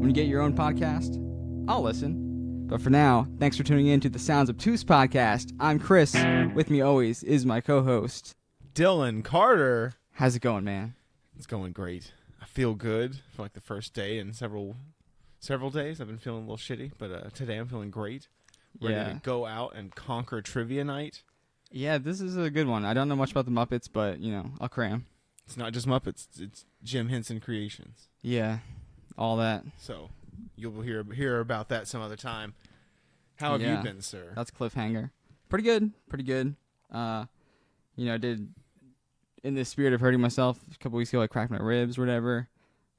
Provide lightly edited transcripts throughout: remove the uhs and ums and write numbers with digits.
When you get your own podcast, I'll listen. But for now, thanks for tuning in to the Sounds Obtuse Podcast. I'm Chris. With me always is my co-host, Dylan Carter. How's it going, man? It's going great. I feel good for like the first day in several days. I've been feeling a little shitty, but today I'm feeling great. We're going to go out and conquer trivia night. Yeah, this is a good one. I don't know much about the Muppets, but, I'll cram. It's not just Muppets. It's Jim Henson Creations. Yeah, all that. So you'll hear about that some other time. How have you been, sir? That's cliffhanger. Pretty good. I did, in the spirit of hurting myself, a couple weeks ago, I cracked my ribs or whatever.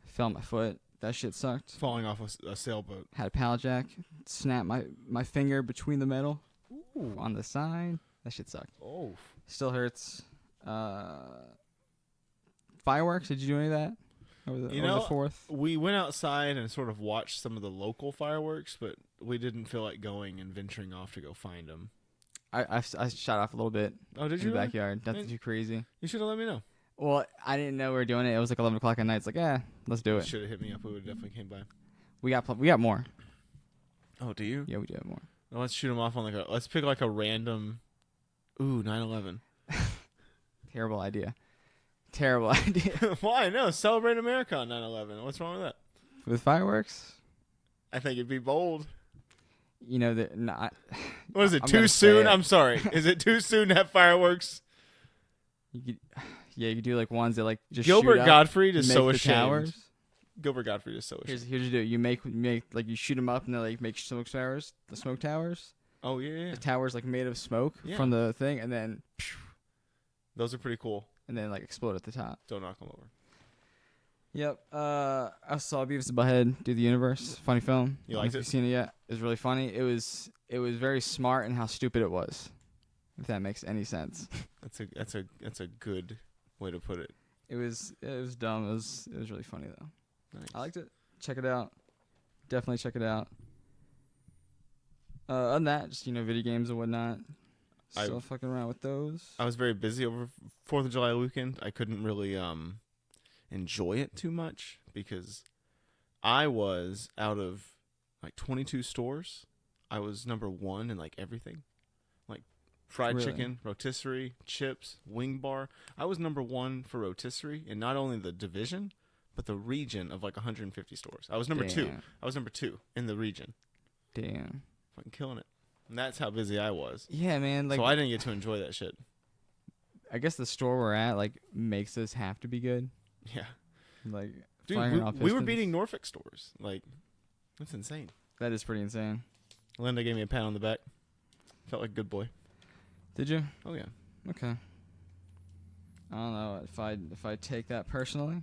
Fell on my foot. That shit sucked. Falling off a sailboat. Had a pallet jack. Snapped my finger between the metal. Ooh. On the side. That shit sucked. Oh. Still hurts. Fireworks? Did you do any of that? Over the 4th? We went outside and sort of watched some of the local fireworks, but we didn't feel like going and venturing off to go find them. I shot off a little bit. Oh, did you? In the backyard. Nothing too crazy. You should have let me know. Well, I didn't know we were doing it. It was like 11 o'clock at night. It's like, let's do it. Should have hit me up. We would have definitely came by. We got more. Oh, do you? Yeah, we do have more. Well, let's shoot them off on let's pick like a random. Ooh, 9/11. Terrible idea. Why? No, celebrate America on 9/11. What's wrong with that? With fireworks? I think it'd be bold. What is it? Too soon? I'm sorry. Is it too soon to have fireworks? You could do like ones that like just Gilbert shoot up, Gottfried is make so the ashamed. Towers. Gilbert Gottfried is so ashamed. Here's what you do. You make like you shoot them up and they like make smoke towers. The smoke towers. Oh yeah. The towers like made of smoke from the thing, and then. Those are pretty cool. And then like explode at the top. Don't knock them over. Yep. I saw Beavis and Butthead do the universe. Funny film. You liked it? Have you seen it yet? It was really funny. It was very smart in how stupid it was. If that makes any sense. That's a good way to put it. It was dumb. It was really funny though. Nice. I liked it. Check it out. Definitely check it out. Other than that, just video games and whatnot. Still fucking around with those. I was very busy over 4th of July weekend. I couldn't really enjoy it too much because I was out of like 22 stores. I was number 1 in like everything. Like fried chicken, rotisserie, chips, wing bar. I was number 1 for rotisserie in not only the division, but the region of like 150 stores. I was number 2. I was number 2 in the region. Damn. Fucking killing it. And that's how busy I was. Yeah, man. So I didn't get to enjoy that shit. I guess the store we're at like makes us have to be good. Yeah. Like, dude, we were beating Norfolk stores. Like, that's insane. That is pretty insane. Linda gave me a pat on the back. Felt like a good boy. Did you? Oh yeah. Okay. I don't know if I take that personally.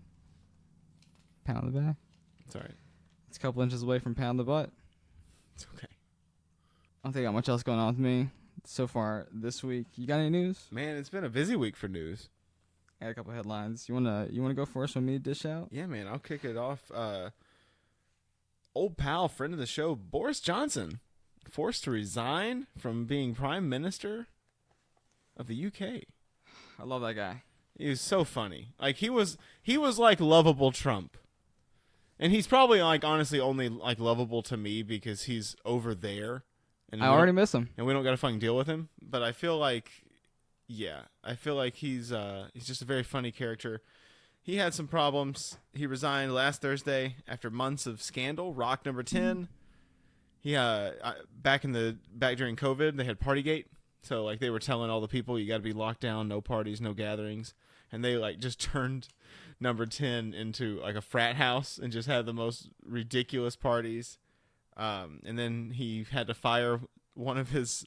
Pat on the back. It's all right. It's a couple inches away from pat on the butt. It's okay. I don't think I got much else going on with me so far this week. You got any news? Man, it's been a busy week for news. I got a couple headlines. You wanna go first? Want me to dish out? Yeah, man. I'll kick it off. Old pal, friend of the show, Boris Johnson, forced to resign from being Prime Minister of the UK. I love that guy. He was so funny. Like he was like lovable Trump. And he's probably like honestly only like lovable to me because he's over there. And I already miss him. And we don't got to fucking deal with him. But I feel like, he's just a very funny character. He had some problems. He resigned last Thursday after months of scandal. Rock number 10. He back during COVID, they had Partygate. So like they were telling all the people you got to be locked down, no parties, no gatherings, and they like just turned number 10 into like a frat house and just had the most ridiculous parties. And then he had to fire one of his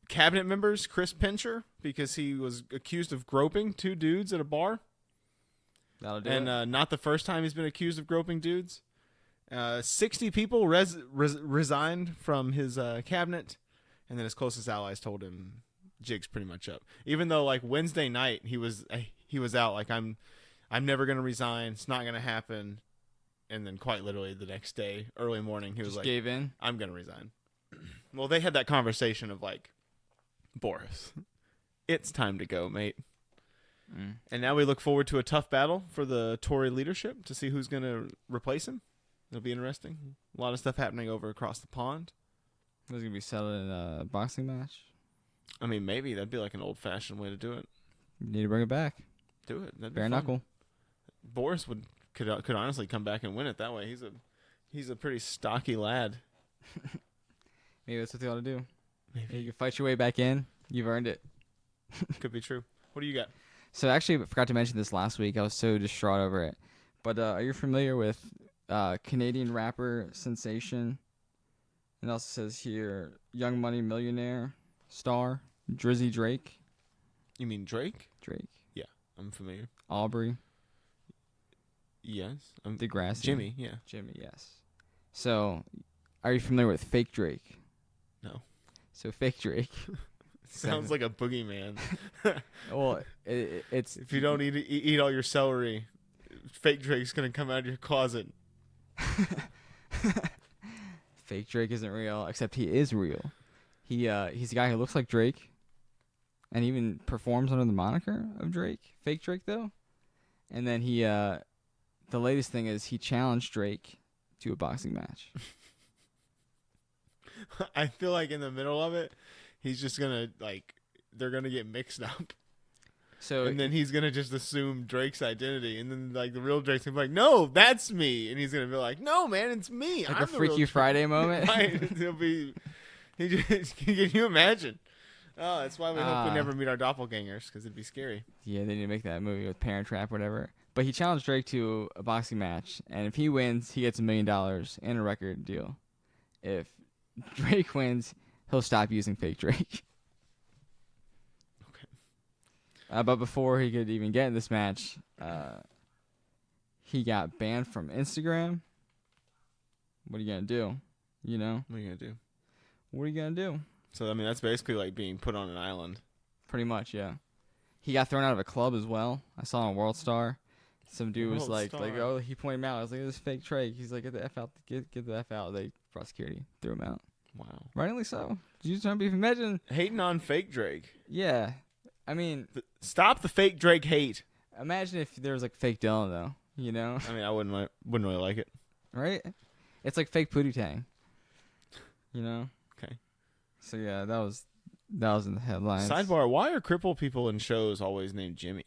cabinet members, Chris Pincher, because he was accused of groping 2 dudes at a bar. That'll do and it. Not the first time he's been accused of groping dudes. 60 people resigned from his cabinet, and then his closest allies told him jig's pretty much up. Even though like Wednesday night he was out like I'm never gonna resign. It's not gonna happen. And then quite literally the next day, early morning, he was like, gave in. I'm going to resign. Well, they had that conversation of like, Boris, it's time to go, mate. Mm. And now we look forward to a tough battle for the Tory leadership to see who's going to replace him. It'll be interesting. A lot of stuff happening over across the pond. Was gonna be settled in a boxing match. I mean, maybe that'd be like an old-fashioned way to do it. You need to bring it back. Do it. That'd be Bare fun. knuckle. Boris could honestly come back and win it that way. He's a pretty stocky lad. Maybe that's what they ought to do. Maybe. You can fight your way back in. You've earned it. Could be true. What do you got? So actually, I forgot to mention this last week. I was so distraught over it. But are you familiar with Canadian rapper sensation? It also says here, Young Money millionaire star Drizzy Drake. You mean Drake? Drake. Yeah, I'm familiar. Aubrey. Yes. Degrassi. Jimmy, yeah. Jimmy, yes. So, are you familiar with fake Drake? No. So fake Drake. Sounds like a boogeyman. Well, it's if you don't eat all your celery, fake Drake's gonna come out of your closet. Fake Drake isn't real, except he is real. He's a guy who looks like Drake, and even performs under the moniker of Drake. Fake Drake though, and then he the latest thing is he challenged Drake to a boxing match. I feel like in the middle of it, he's just gonna they're gonna get mixed up. So and then he's gonna just assume Drake's identity, and then the real Drake's gonna be like, "No, that's me," and he's gonna be like, "No, man, it's me." like I'm a Freaky Friday moment. Right? It'll be. Can you imagine? Oh, that's why we hope we never meet our doppelgangers, because it'd be scary. Yeah, they need to make that movie with Parent Trap, whatever. But he challenged Drake to a boxing match, and if he wins, he gets $1 million and a record deal. If Drake wins, he'll stop using fake Drake. But before he could even get in this match, he got banned from Instagram. What are you gonna do? You know? What are you gonna do? What are you gonna do? So I mean, that's basically like being put on an island. Pretty much, yeah. He got thrown out of a club as well. I saw on World Star. Some dude was like, oh, he pointed him out. I was like, this is fake Drake. He's like, get the F out. Get the F out. They brought security, threw him out. Wow. Rightly so. Did you trying to imagine? Hating on fake Drake. Yeah. I mean, stop the fake Drake hate. Imagine if there was like fake Dylan though, you know? I mean, I wouldn't really like it. Right? It's like fake Pootie Tang. You know? Okay. So yeah, that was in the headlines. Sidebar, why are crippled people in shows always named Jimmy?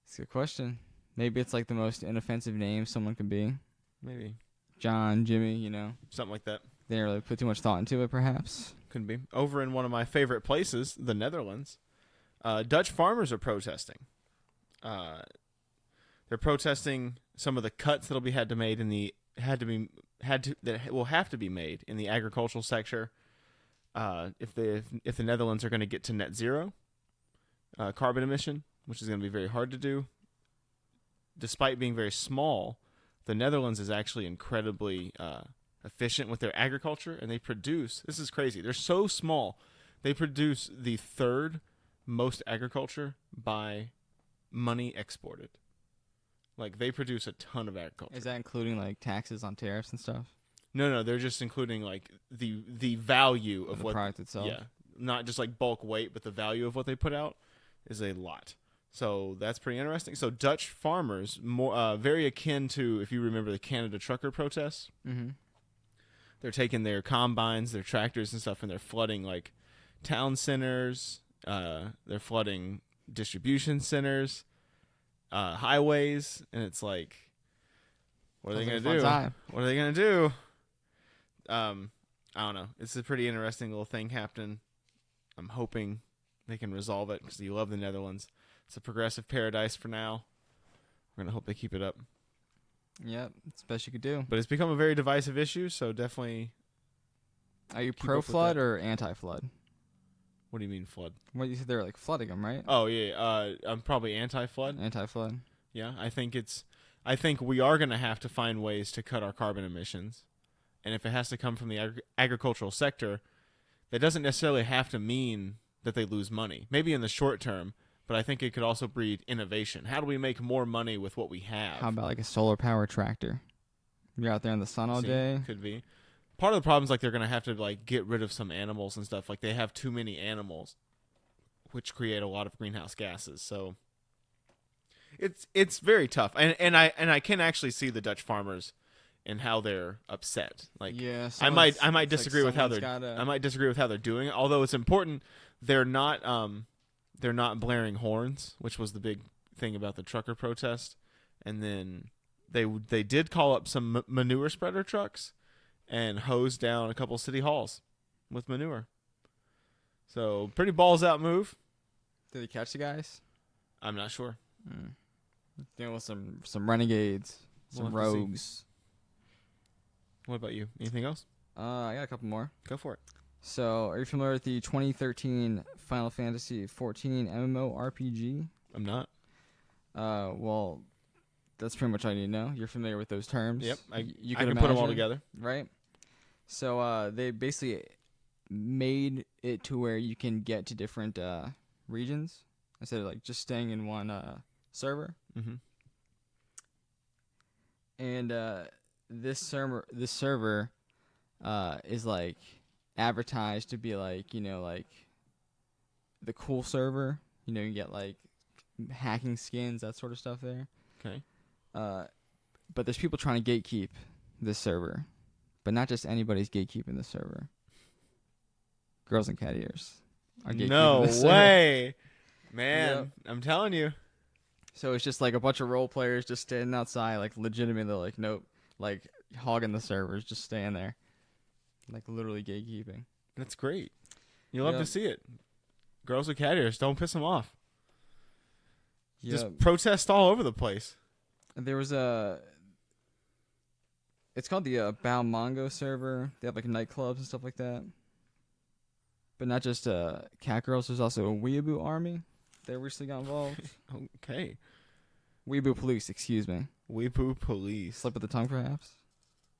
It's a good question. Maybe it's like the most inoffensive name someone can be. Maybe. John, Jimmy, you know? Something like that. They didn't really put too much thought into it, perhaps. Could be. Over in one of my favorite places, the Netherlands, Dutch farmers are protesting. They're protesting some of the cuts that'll be that will have to be made in the agricultural sector. If the Netherlands are going to get to net zero carbon emission, which is going to be very hard to do. Despite being very small, the Netherlands is actually incredibly efficient with their agriculture, and they produce. This is crazy. They're so small. They produce the third most agriculture by money exported. Like, they produce a ton of agriculture. Is that including like taxes on tariffs and stuff? No, they're just including like the value of the what product itself. Yeah, not just like bulk weight, but the value of what they put out is a lot. So that's pretty interesting. So Dutch farmers, more very akin to, if you remember, the Canada trucker protests. Mm-hmm. They're taking their combines, their tractors and stuff, and they're flooding like town centers. They're flooding distribution centers, highways, and it's like, what are they gonna do? What are they gonna do? I don't know. It's a pretty interesting little thing happening. I'm hoping they can resolve it, because you love the Netherlands. It's a progressive paradise for now. We're gonna hope they keep it up. Yep, it's the best you could do. But it's become a very divisive issue, so definitely. Are you pro-flood or anti-flood? What do you mean flood? What you said they were like flooding them, right? Oh yeah, I'm probably anti-flood. Anti-flood. Yeah, I think we are gonna have to find ways to cut our carbon emissions, and if it has to come from the agricultural sector, that doesn't necessarily have to mean that they lose money. Maybe in the short term, but I think it could also breed innovation. How do we make more money with what we have? How about like a solar power tractor? You're out there in the sun all day. Could be. Part of the problem is like they're gonna have to like get rid of some animals and stuff. Like they have too many animals, which create a lot of greenhouse gases. So it's very tough. And I can actually see the Dutch farmers and how they're upset. Like, Yeah, I might it's disagree like with how they're someone's I might disagree with how they're doing it. Although it's important, they're not blaring horns, which was the big thing about the trucker protest. And then they did call up some manure spreader trucks and hose down a couple city halls with manure. So pretty balls out move. Did they catch the guys? I'm not sure. Dealing with some renegades, some We'll have to see. rogues. What about you? Anything else? I got a couple more. Go for it. So, are you familiar with the 2013 Final Fantasy 14 MMORPG? I'm not. Well, that's pretty much all you need to know. You're familiar with those terms. Yep. I you can could put them all imagine, together. right? So, they basically made it to where you can get to different regions instead of like just staying in one server. Mm-hmm. And this server is like advertised to be like, like the cool server. You get like hacking skins, that sort of stuff there. Okay. But there's people trying to gatekeep this server, but not just anybody's gatekeeping this server. Girls and cat ears are gatekeeping No this server. way, man! Yep. I'm telling you. So it's just like a bunch of role players just standing outside, like legitimately, like nope, like hogging the servers, just staying there, like literally gatekeeping. That's great. You love Yep. to see it. Girls with cat ears, don't piss them off. Yeah, Just protest all over the place. there was it's called the Bout Mongo server. They have like nightclubs and stuff like that. But not just cat girls. There's also a weeaboo army. They recently got involved. Okay. Weeaboo police, excuse me. Weepoo police. Slip of the tongue, perhaps.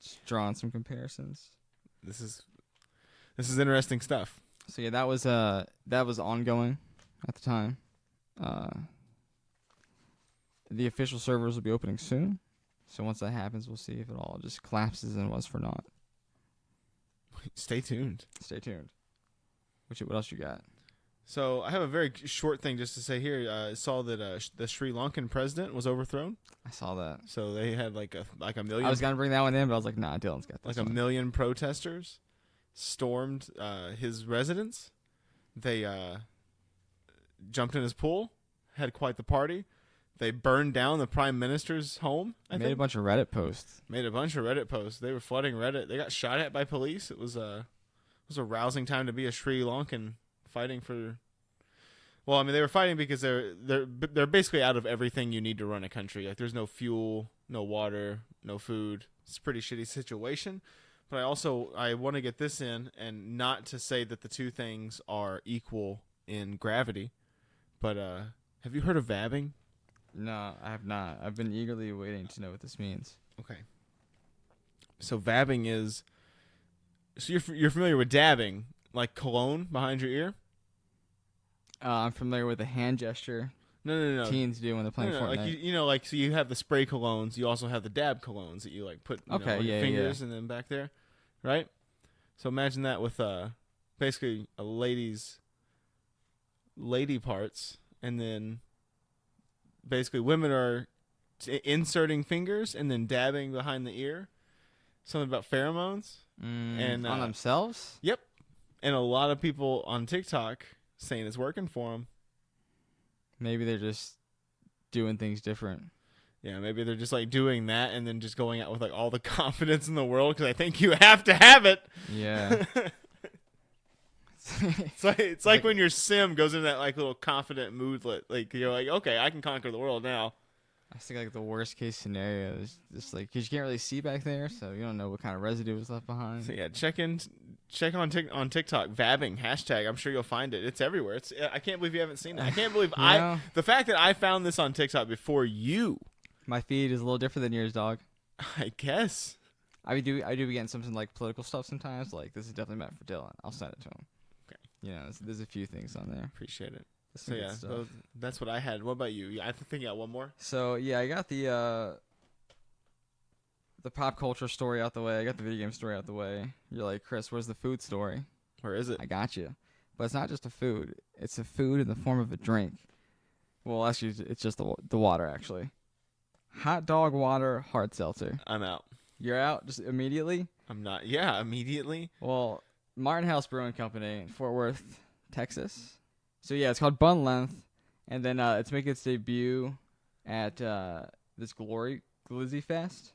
Just drawing some comparisons. This is interesting stuff. So yeah, that was ongoing at the time. The official servers will be opening soon. So once that happens, we'll see if it all just collapses and was for naught. Stay tuned. Stay tuned. What else you got? So I have a very short thing just to say here. I saw that the Sri Lankan president was overthrown. I saw that. So they had like a million. I was gonna bring that one in, but I was like, nah, Dylan's got this like a one. million protesters stormed his residence. They jumped in his pool, had quite the party. They burned down the prime minister's home. Made a bunch of Reddit posts. Made a bunch of Reddit posts. They were flooding Reddit. They got shot at by police. It was a rousing time to be a Sri Lankan fighting for. Well, I mean, they were fighting because they're basically out of everything you need to run a country. Like, there's no fuel, no water, no food. It's a pretty shitty situation. But I want to get this in, and not to say that the two things are equal in gravity. But have you heard of vabbing? No, I have not. I've been eagerly waiting to know what this means. Okay. So vabbing is. So you're familiar with dabbing, like cologne behind your ear? I'm familiar with the hand gesture No. teens do when they're playing Fortnite. Like so you have the spray colognes. You also have the dab colognes that you like put on your fingers and then back there, right? So imagine that with basically a lady parts, and then basically women are inserting fingers and then dabbing behind the ear. Something about pheromones. And on themselves? Yep. And a lot of people on TikTok saying it's working for them. Maybe they're just doing things different. Yeah, maybe they're just like doing that and then just going out with like all the confidence in the world because I think you have to have it. Yeah. It's like when your sim goes into that like little confident moodlet. Like you're like, okay, I can conquer the world now. I think like the worst case scenario is just like because you can't really see back there, so you don't know what kind of residue was left behind. So yeah, check on TikTok vabbing hashtag. I'm sure you'll find it. It's everywhere. I can't believe you haven't seen it. I can't believe the fact that I found this on TikTok before you. My feed is a little different than yours, dog. I guess. I do be getting something like political stuff sometimes. Like this is definitely meant for Dylan. I'll send it to him. Okay. There's a few things on there. Appreciate it. So yeah, that's what I had. What about you? I think you got one more. So yeah, I got the pop culture story out the way. I got the video game story out the way. You're like, Chris, where's the food story? Where is it? I got you. But it's not just a food. It's a food in the form of a drink. Well, actually, it's just the water, actually. Hot dog water hard seltzer. I'm out. You're out just immediately? I'm not. Yeah, immediately. Well, Martin House Brewing Company in Fort Worth, Texas. So, yeah, it's called Bun Length. And then it's making its debut at this Glizzy Fest.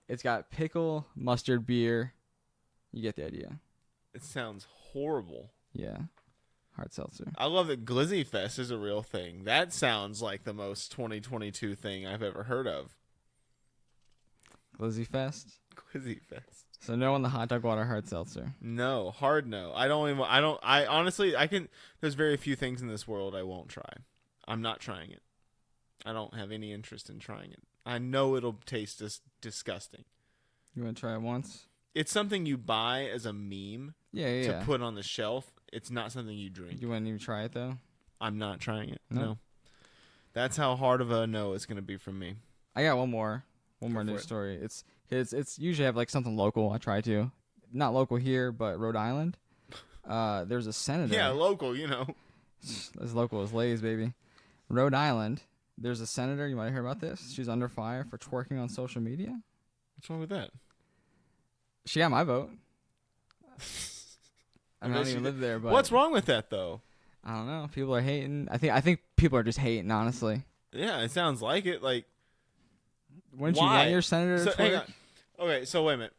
It's got pickle, mustard beer. You get the idea. It sounds horrible. Yeah. Hard seltzer. I love that Glizzy Fest is a real thing. That sounds like the most 2022 thing I've ever heard of. Glizzy Fest? Glizzy Fest. So no on the hot dog water hard seltzer. No, hard no. There's very few things in this world I won't try. I'm not trying it. I don't have any interest in trying it. I know it'll taste disgusting. You want to try it once? It's something you buy as a meme to put on the shelf. It's not something you drink. You wouldn't even try it, though? I'm not trying it. No. That's how hard of a no it's going to be from me. I got one more news story. It's usually have like something local. I try to. Not local here, but Rhode Island. There's a senator. Yeah, local, As local as Lay's, baby. Rhode Island. There's a senator. You might have heard about this. She's under fire for twerking on social media. What's wrong with that? She got my vote. I don't even live there, but what's wrong with that, though? I don't know. People are hating. I think people are just hating, honestly. Yeah, it sounds like it. Like, wouldn't you want your senator to twerk? Hang on. Okay, so wait a minute.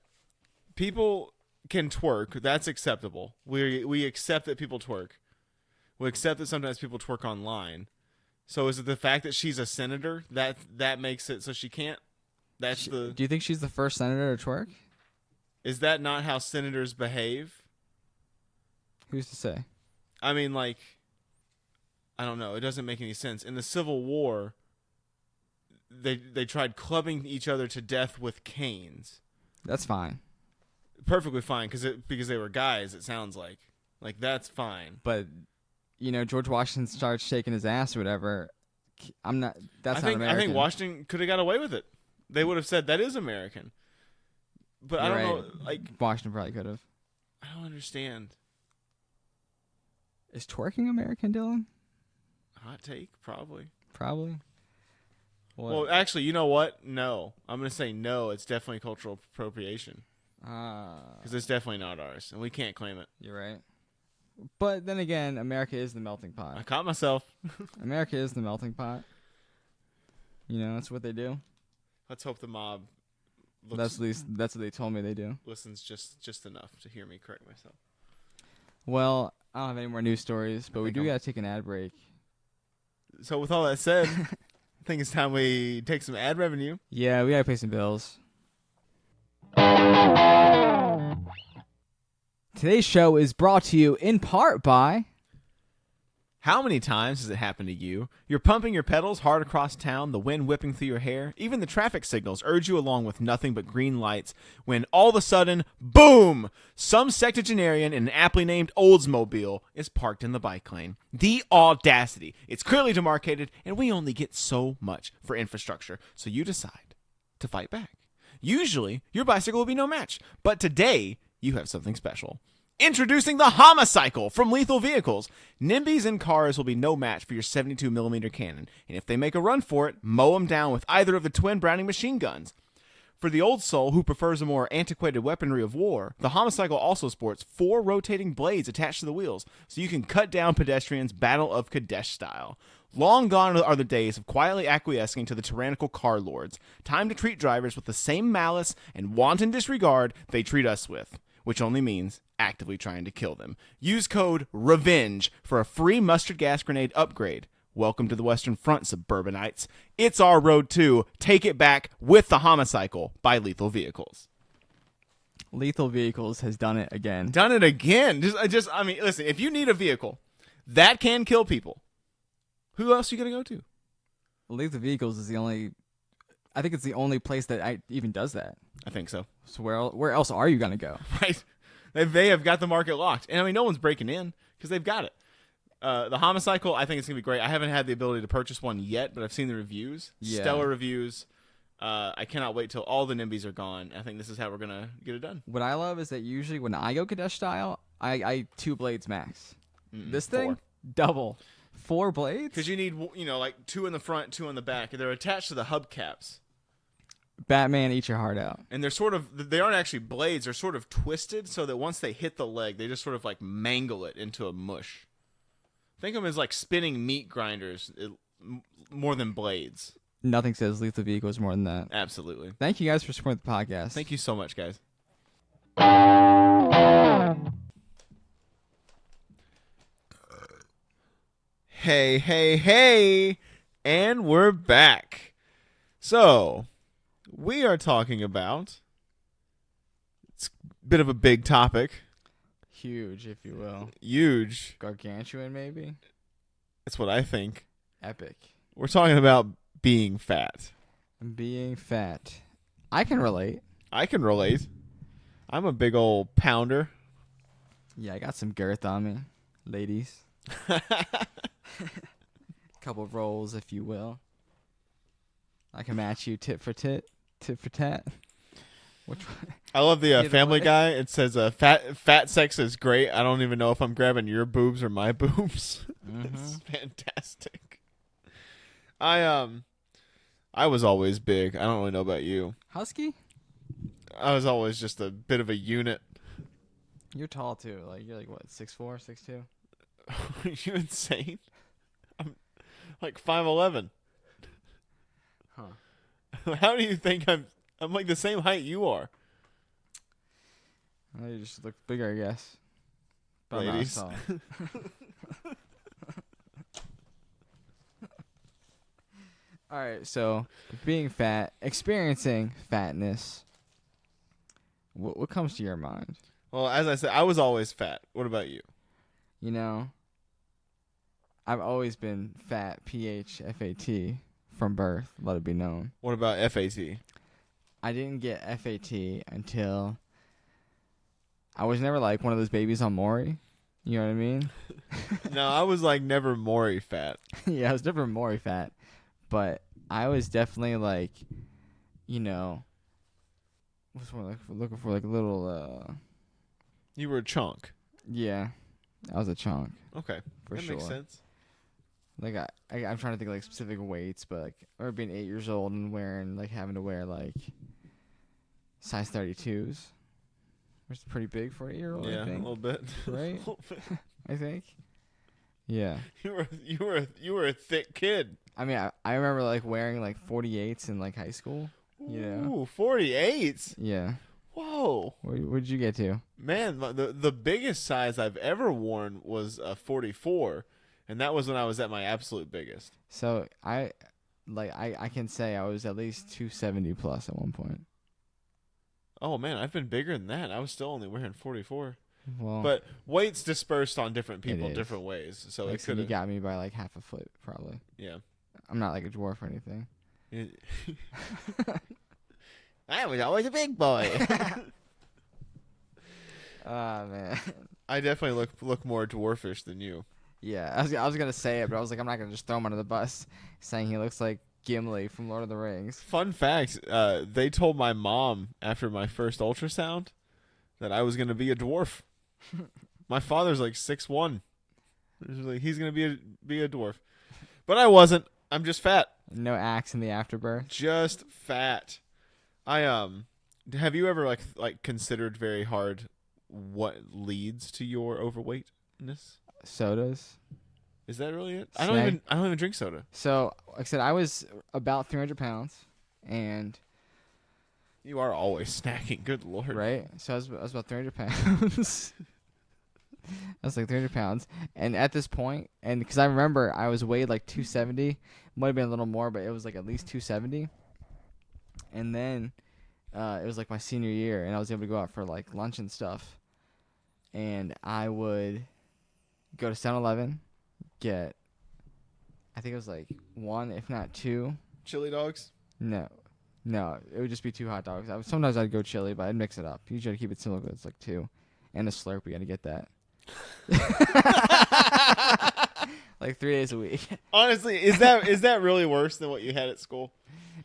People can twerk. That's acceptable. We accept that people twerk. We accept that sometimes people twerk online. So is it the fact that she's a senator that makes it so she can't? Do you think she's the first senator to twerk? Is that not how senators behave? Who's to say? I mean, like, I don't know. It doesn't make any sense. In the Civil War, they tried clubbing each other to death with canes. That's fine. Perfectly fine, because they were guys. It sounds like that's fine. But George Washington starts shaking his ass or whatever. I'm not. That's not American. I think Washington could have got away with it. They would have said that is American. But I don't know. Like, Washington probably could have. I don't understand. Is twerking American, Dylan? Hot take, probably. Probably. What? Well, actually, you know what? No. I'm going to say no. It's definitely cultural appropriation. Because it's definitely not ours, and we can't claim it. You're right. But then again, America is the melting pot. I caught myself. America is the melting pot. That's what they do. Let's hope the mob that's what they told me they do. Listens just enough to hear me correct myself. Well, I don't have any more news stories, but we do got to take an ad break. So with all that said, I think it's time we take some ad revenue. Yeah, we got to pay some bills. Today's show is brought to you in part by... How many times has it happened to you? You're pumping your pedals hard across town, the wind whipping through your hair. Even the traffic signals urge you along with nothing but green lights. When all of a sudden, boom! Some septuagenarian in an aptly named Oldsmobile is parked in the bike lane. The audacity. It's clearly demarcated, and we only get so much for infrastructure. So you decide to fight back. Usually, your bicycle will be no match. But today, you have something special. Introducing the Homicycle from Lethal Vehicles. NIMBYs and cars will be no match for your 72mm cannon, and if they make a run for it, mow them down with either of the twin Browning machine guns. For the old soul who prefers a more antiquated weaponry of war, the Homicycle also sports 4 rotating blades attached to the wheels, so you can cut down pedestrians Battle of Kadesh style. Long gone are the days of quietly acquiescing to the tyrannical car lords. Time to treat drivers with the same malice and wanton disregard they treat us with, which only means actively trying to kill them. Use code REVENGE for a free mustard gas grenade upgrade. Welcome to the Western Front, suburbanites. It's our road to Take It Back with the Homicycle by Lethal Vehicles. Lethal Vehicles has done it again. Done it again. I mean, listen, if you need a vehicle that can kill people, who else are you going to go to? Lethal Vehicles is I think it's the only place that even does that. I think so. So where else are you going to go? Right. They have got the market locked. And I mean, no one's breaking in because they've got it. The Homicycle, I think it's going to be great. I haven't had the ability to purchase one yet, but I've seen the reviews. Yeah. Stellar reviews. I cannot wait till all the NIMBYs are gone. I think this is how we're going to get it done. What I love is that usually when I go Kadesh style, I 2 blades max. This thing, 4. double. 4 blades? Because you need, like 2 in the front, 2 in the back. They're attached to the hubcaps. Batman, eat your heart out. And they aren't actually blades. They're sort of twisted so that once they hit the leg, they just sort of like mangle it into a mush. Think of them as like spinning meat grinders more than blades. Nothing says lethal vehicles more than that. Absolutely. Thank you guys for supporting the podcast. Thank you so much, guys. Hey. And we're back. So, we are talking about, it's a bit of a big topic. Huge, if you will. Huge. Gargantuan, maybe? That's what I think. Epic. We're talking about being fat. Being fat. I can relate. I can relate. I'm a big old pounder. Yeah, I got some girth on me, ladies. Couple rolls, if you will. I can match you tit for tat. Which one? I love the Family Guy. It says fat sex is great. I don't even know if I'm grabbing your boobs or my boobs. Mm-hmm. It's fantastic. I was always big. I don't really know about you. Husky? I was always just a bit of a unit. You're tall too. Like you're like what, 6'4", 6'2"? Are you insane? I'm like 5'11". Huh. How do you think I'm like the same height you are? Well, you just look bigger, I guess. But I'm not Ladies. tall. All right, so being fat, experiencing fatness. What comes to your mind? Well, as I said, I was always fat. What about you? You know, I've always been fat, PHFAT, from birth, let it be known. What about FAT? I didn't get FAT until I was never like one of those babies on Maury. You know what I mean? No, I was like never Maury fat. Yeah, I was never Maury fat. But I was definitely like, you know, what's more like looking for like a little, You were a chunk. yeah, I was a chunk. Okay, for that sure. makes sense. Like I'm trying to think of like specific weights, but like, or being 8 years old and having to wear like size 32s, which is pretty big for an 8-year-old. Yeah, I think. a little bit. Right? A little bit. I think. Yeah. You were a thick kid. I mean, I remember like wearing like 48s in like high school. You know? Ooh, 48s. Yeah. Whoa. What'd you get to? Man, the biggest size I've ever worn was a 44, and that was when I was at my absolute biggest. So I can say I was at least 270 plus at one point. Oh man, I've been bigger than that. I was still only wearing 44. Well, But weight's dispersed on different people is. different ways, so like, it so could you have. got me by like half a foot probably. Yeah. I'm not like a dwarf or anything. I was always a big boy. Ah man. I definitely look more dwarfish than you. Yeah, I was gonna say it, but I was like, I'm not gonna just throw him under the bus, saying he looks like Gimli from Lord of the Rings. Fun fact: they told my mom after my first ultrasound that I was gonna be a dwarf. My father's like 6'1". Like, he's gonna be a dwarf, but I wasn't. I'm just fat. No axe in the afterbirth. Just fat. I have you ever like considered very hard what leads to your overweightness? Sodas. Is that really it? I don't even drink soda. So, like I said, I was about 300 pounds, and You are always snacking. Good lord. right. So I was about 300 pounds. I was like 300 pounds, and at this point, and because I remember I was weighed like 270, might have been a little more, but it was like at least 270. And then it was like my senior year, and I was able to go out for like lunch and stuff, and I would go to 7-Eleven, get, I think it was like 1, if not 2. Chili dogs. No, it would just be 2 hot dogs. Sometimes I'd go chili, but I'd mix it up. Usually I'd keep it simple, but it's like 2, and a Slurpee. I'd get that. Like 3 days a week. Honestly, is that really worse than what you had at school?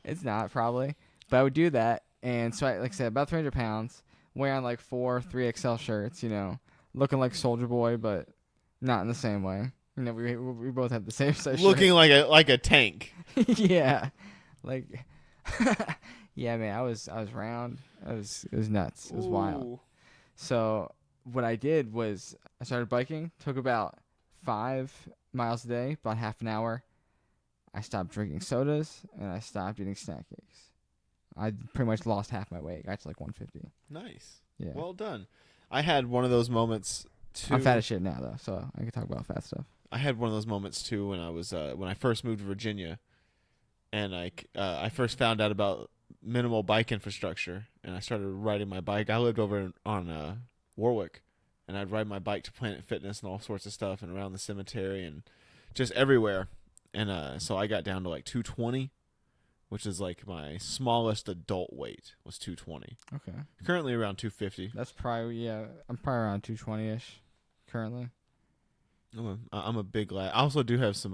It's not, probably, but I would do that. And so I, like I said, about 300 pounds, wearing like 4 3XL shirts, you know, looking like Soldier Boy, but not in the same way. You know, we both had the same size Looking shirt. like a tank. Yeah, like Yeah, man, I was round. It was nuts. It was wild. Ooh. So what I did was I started biking. Took about 5 miles a day, about half an hour. I stopped drinking sodas and I stopped eating snack cakes. I pretty much lost half my weight. Got to like 150. Nice. Yeah. Well done. I had one of those moments too. I'm fat as shit now though, so I can talk about fat stuff. I had one of those moments too when I was when I first moved to Virginia, and I first found out about minimal bike infrastructure, and I started riding my bike. I lived over on Warwick, and I'd ride my bike to Planet Fitness and all sorts of stuff, and around the cemetery and just everywhere. And so I got down to like 220, which is like my smallest adult weight was 220. Okay. Currently around 250. That's probably I'm probably around 220ish currently. I'm a big lad. I also do have some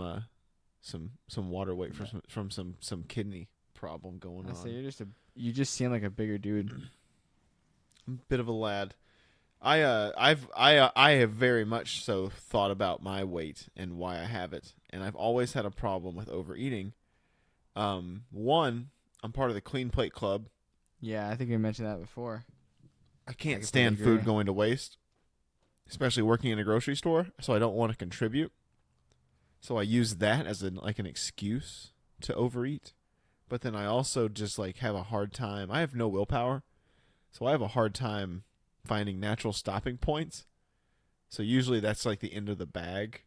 water weight from some kidney problem going on. So you just seem like a bigger dude. I'm a bit of a lad. I have very much so thought about my weight and why I have it, and I've always had a problem with overeating. One, I'm part of the Clean Plate Club. Yeah, I think you mentioned that before. I can't stand food going to waste, especially working in a grocery store, so I don't want to contribute. So I use that as an excuse to overeat. But then I also just like have a hard time. I have no willpower, so I have a hard time finding natural stopping points. So usually that's like the end of the bag.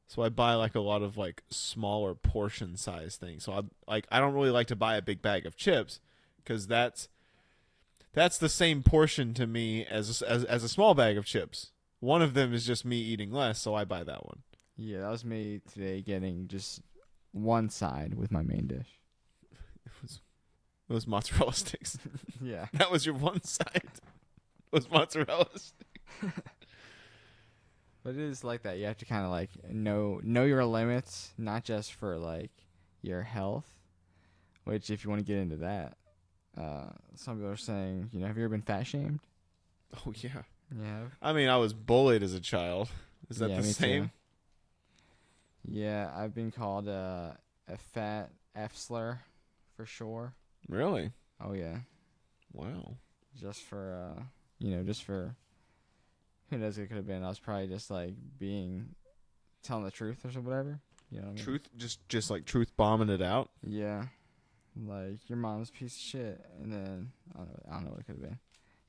So I buy like a lot of like smaller portion size things. So I don't really like to buy a big bag of chips because that's the same portion to me as a small bag of chips. One of them is just me eating less, so I buy that one. Yeah, that was me today getting just one side with my main dish. It was mozzarella sticks. Yeah. That was your one side. It was mozzarella sticks. But it is like that. You have to kind of like know your limits, not just for like your health, which if you want to get into that, some people are saying, have you ever been fat shamed? Oh, yeah. Yeah. I mean, I was bullied as a child. Is that the me same? Too. Yeah, I've been called a fat F slur for sure. Really? Oh, yeah. Wow. Just for, who knows what it could have been. I was probably just like telling the truth or whatever. You know what I mean? Truth, just like truth bombing it out? Yeah. Like, your mom's a piece of shit. And then, I don't know what it could have been.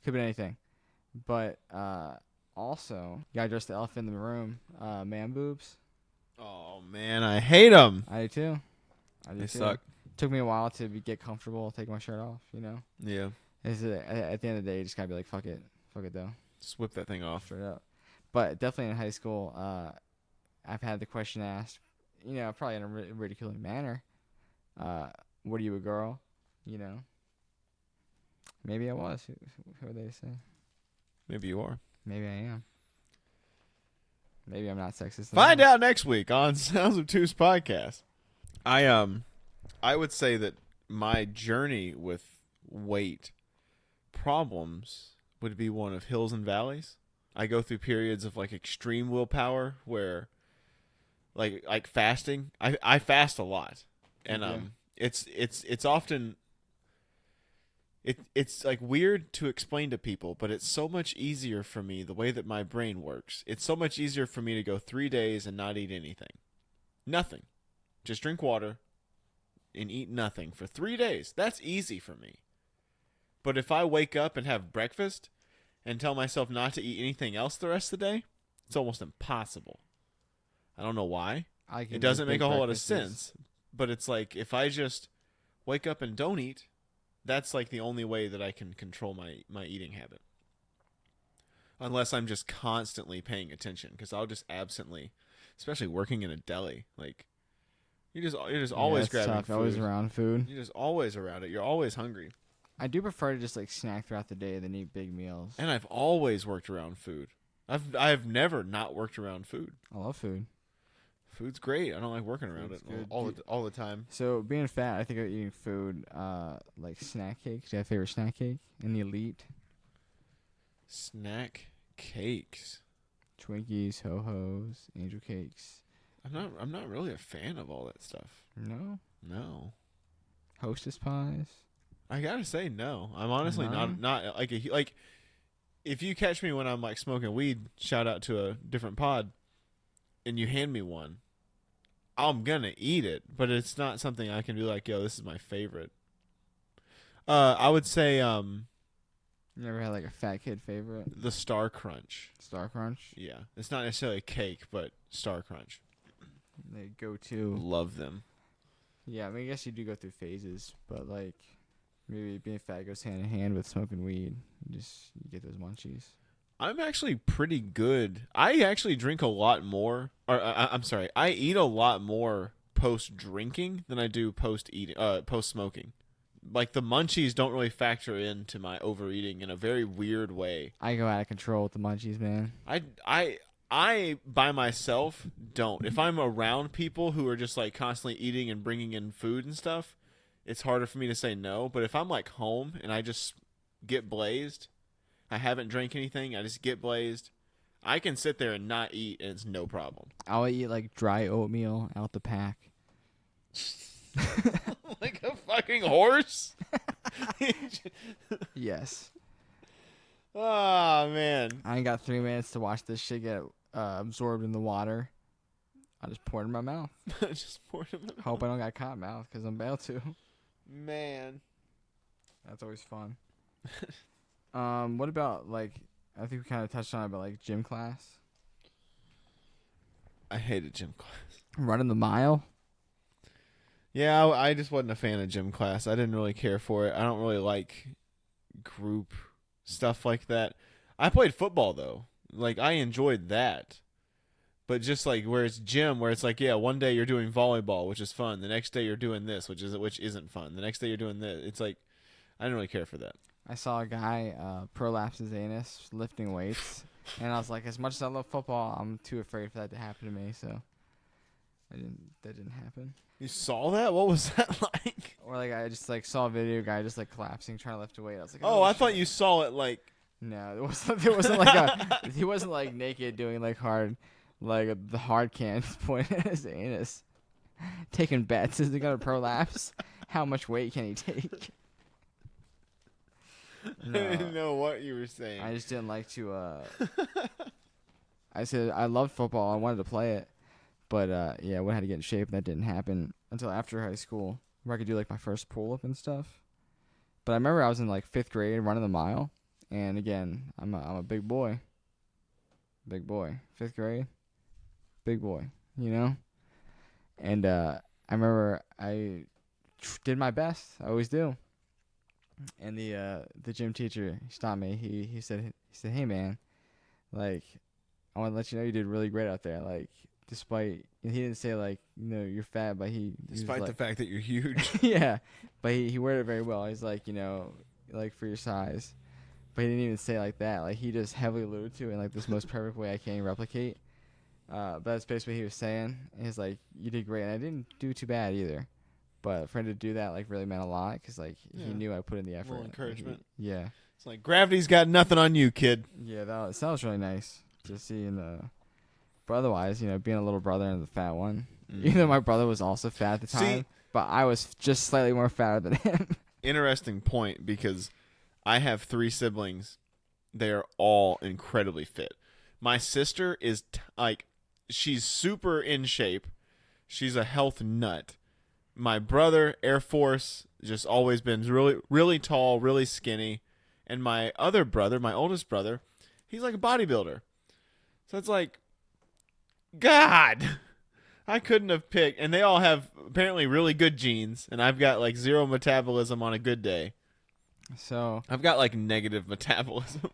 Could have been anything. But, also, you gotta address the elephant in the room. Man boobs. Oh, man, I hate them. I do too. They suck. Took me a while to get comfortable taking my shirt off, Yeah. At the end of the day, you just gotta be like, fuck it. Fuck it, though. Just whip that thing off. Straight up. But definitely in high school, I've had the question asked, probably in a ridiculing manner. What are you, a girl? Maybe I was. Who are they to say? Maybe you are. Maybe I am. Maybe I'm not sexist. Find out next week on Sounds Obtuse Podcast. I would say that my journey with weight problems would be one of hills and valleys. I go through periods of like extreme willpower where like fasting. I fast a lot. And it's often it's like weird to explain to people, but it's so much easier for me the way that my brain works. It's so much easier for me to go 3 days and not eat anything. Nothing. Just drink water and eat nothing for 3 days. That's easy for me. But if I wake up and have breakfast and tell myself not to eat anything else the rest of the day, it's almost impossible. I don't know why. It doesn't make a whole lot of sense. But it's like if I just wake up and don't eat, that's like the only way that I can control my eating habit. Unless I'm just constantly paying attention, because I'll just absently, especially working in a deli, like you're just always grabbing tough. food. Always around food. You're just always around it. You're always hungry. I do prefer to just like snack throughout the day than eat big meals. And I've always worked around food. I've never not worked around food. I love food. Food's great. I don't like working around it all the time. So being fat, I think of eating food like snack cakes. Do you have a favorite snack cake? In the Elite? Snack cakes. Twinkies, Ho-Hos, Angel Cakes. I'm not really a fan of all that stuff. No? No. Hostess pies. I gotta say no. I'm honestly No? not like if you catch me when I'm like smoking weed, shout out to a different pod, and you hand me one, I'm gonna eat it, but it's not something I can be like, yo, this is my favorite. I would say You never had like a fat kid favorite? the Star Crunch. Star Crunch. Yeah, it's not necessarily a cake, but Star Crunch. They go to. Love them. Yeah, I mean, I guess you do go through phases, but like maybe being fat goes hand in hand with smoking weed. You get those munchies. I'm actually pretty good. I actually drink a lot more, or I'm sorry, I eat a lot more post drinking than I do post smoking. Like the munchies don't really factor into my overeating in a very weird way. I go out of control with the munchies, man. I by myself don't. If I'm around people who are just like constantly eating and bringing in food and stuff, it's harder for me to say no. But if I'm like home and I just get blazed, I haven't drank anything, I just get blazed, I can sit there and not eat and it's no problem. I'll eat like dry oatmeal out the pack. Like a fucking horse? Yes. Oh, man. I ain't got 3 minutes to watch this shit get absorbed in the water. I just pour it in my mouth. Just poured him in. Hope I don't got cotton mouth because I'm about to. Man. That's always fun. What about like? I think we kind of touched on it, but like gym class, I hated gym class. running the mile. Yeah, I just wasn't a fan of gym class. I didn't really care for it. I don't really like group stuff like that. I played football though. Like I enjoyed that. But just like where it's gym, where it's like, yeah, one day you're doing volleyball, which is fun. The next day you're doing this, which isn't fun. The next day you're doing this. It's like I didn't really care for that. I saw a guy prolapse his anus lifting weights, and I was like, as much as I love football, I'm too afraid for that to happen to me. So that didn't happen. You saw that? What was that like? Or like I just like saw a video guy just like collapsing trying to lift a weight. I was like, Oh, I shit. thought you saw it like. No, it wasn't like he wasn't like naked doing like the hard can pointing at his anus, taking bets. Is he gonna prolapse? How much weight can he take? No. I didn't know what you were saying. I just didn't like to. I said I loved football. I wanted to play it, but yeah, I had to get in shape. And that didn't happen until after high school, where I could do like my first pull up and stuff. But I remember I was in like 5th grade running the mile, and again, I'm a big boy. Big boy, 5th grade, big boy, you know. And I remember I did my best. I always do. And the gym teacher stopped me. He said, "Hey man, like I want to let you know you did really great out there. Like despite he didn't say like you're fat, but despite the fact that you're huge." Yeah, but he worded it very well. He's like like for your size, but he didn't even say it like that. Like he just heavily alluded to it in like this most perfect way I can't replicate. But that's basically what he was saying. And he's like, you did great, and I didn't do too bad either. But for him to do that, like, really meant a lot because, like, he knew I put in the effort. A little encouragement. Yeah. It's like, gravity's got nothing on you, kid. Yeah, that was really nice to see. But otherwise, being a little brother and the fat one. Mm-hmm. Even though my brother was also fat at the time, but I was just slightly more fatter than him. Interesting point, because I have 3 siblings. They are all incredibly fit. My sister is, she's super in shape. She's a health nut. My brother, Air Force, just always been really, really tall, really skinny. And my other brother, my oldest brother, he's like a bodybuilder. So it's like, God, I couldn't have picked. And they all have apparently really good genes. And I've got like 0 metabolism on a good day. So I've got like negative metabolism.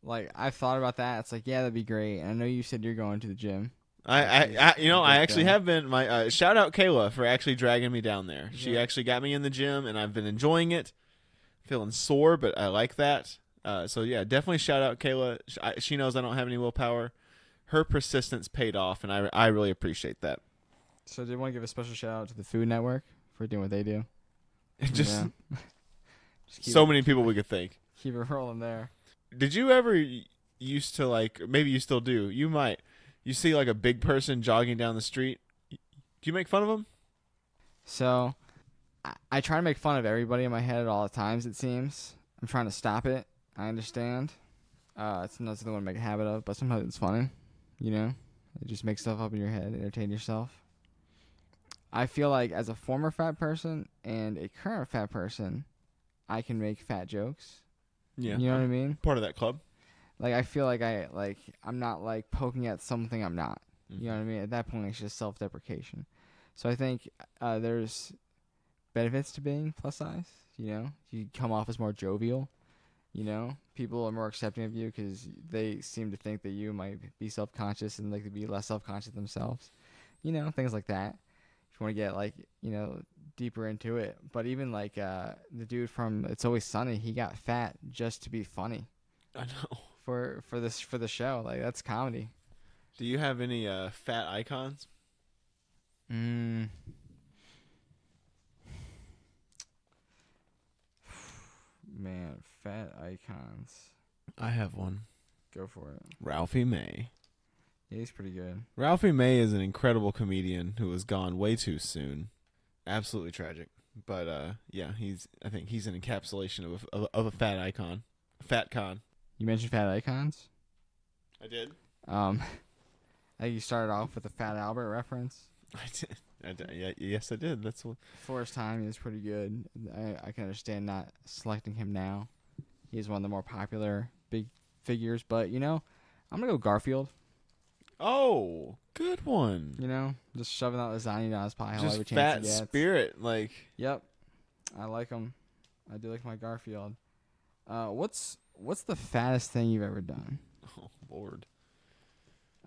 Like, I've thought about that. It's like, yeah, that'd be great. And I know you said you're going to the gym. I actually have been. My shout out Kayla for actually dragging me down there. She actually got me in the gym, and I've been enjoying it. Feeling sore, but I like that. So yeah, definitely shout out Kayla. She knows I don't have any willpower. Her persistence paid off, and I really appreciate that. So, do you want to give a special shout out to the Food Network for doing what they do? Just so many people we could thank. Keep it rolling there. Did you ever used to like? Maybe you still do. You might. You see like a big person jogging down the street. Do you make fun of them? So, I try to make fun of everybody in my head at all times, it seems. I'm trying to stop it. I understand. It's not something I want to make a habit of, but sometimes it's funny. You know? You just make stuff up in your head, entertain yourself. I feel like as a former fat person and a current fat person, I can make fat jokes. Yeah. You know what I mean? Part of that club. Like, I feel like I'm not, like, poking at something I'm not. You know what I mean? At that point, it's just self-deprecation. So I think there's benefits to being plus size, you know? You come off as more jovial, you know? People are more accepting of you because they seem to think that you might be self-conscious and like to be less self-conscious themselves. You know, things like that. If you want to get, like, you know, deeper into it. But even, like, the dude from It's Always Sunny, he got fat just to be funny. I know. For the show. Like, that's comedy. Do you have any fat icons? Man, fat icons. I have one. Go for it. Ralphie May. Yeah, he's pretty good. Ralphie May is an incredible comedian who was gone way too soon. Absolutely tragic. But yeah, I think he's an encapsulation of a fat icon. A fat con. You mentioned fat icons? I did. I think you started off with a Fat Albert reference. I did. Yeah, yes, I did. That's what. For his time, he was pretty good. I can understand not selecting him now. He's one of the more popular big figures. But, you know, I'm going to go Garfield. Oh, good one. You know, just shoving that lasagna down his pie. Just fat spirit. Like. Yep. I like him. I do like my Garfield. What's the fattest thing you've ever done? Oh, Lord.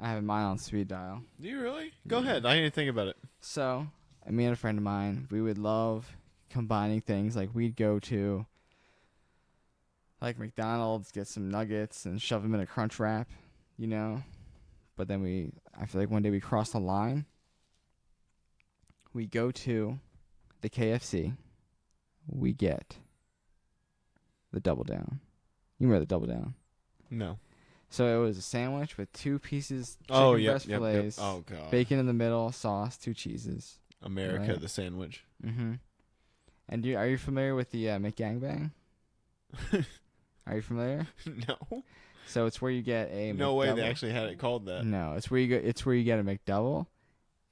I have mine on speed dial. Do you really? Go ahead. I need to think about it. So, me and a friend of mine, we would love combining things. Like, we'd go to, like, McDonald's, get some nuggets, and shove them in a Crunch Wrap, you know? But then I feel like one day we crossed the line. We go to the KFC. We get the Double Down. You remember the Double Down? No. So it was a sandwich with 2 pieces chicken breast fillets, Oh, God. bacon in the middle, sauce, 2 cheeses. America, right? the sandwich. Mm-hmm. And are you familiar with the McGangbang? Are you familiar? No. So it's where you get a No McDouble. way they actually had it called that. No, it's where you get a McDouble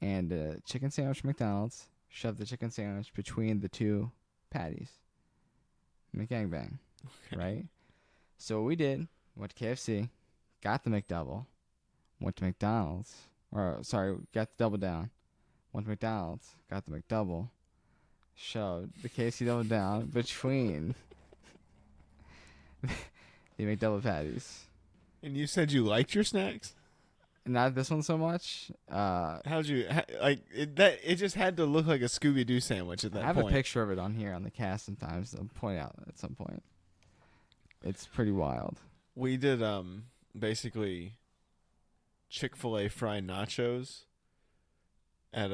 and a chicken sandwich from McDonald's. Shove the chicken sandwich between the 2 patties. McGangbang. Okay. Right? So what we did, went to KFC, got the McDouble, went to McDonald's, got the Double Down, went to McDonald's, got the McDouble, shoved the KFC Double Down between the McDouble patties. And you said you liked your snacks? Not this one so much. How'd you it just had to look like a Scooby-Doo sandwich at that point. I have a picture of it on here on the cast sometimes. I'll point out at some point. It's pretty wild. We did basically Chick-fil-A fried nachos at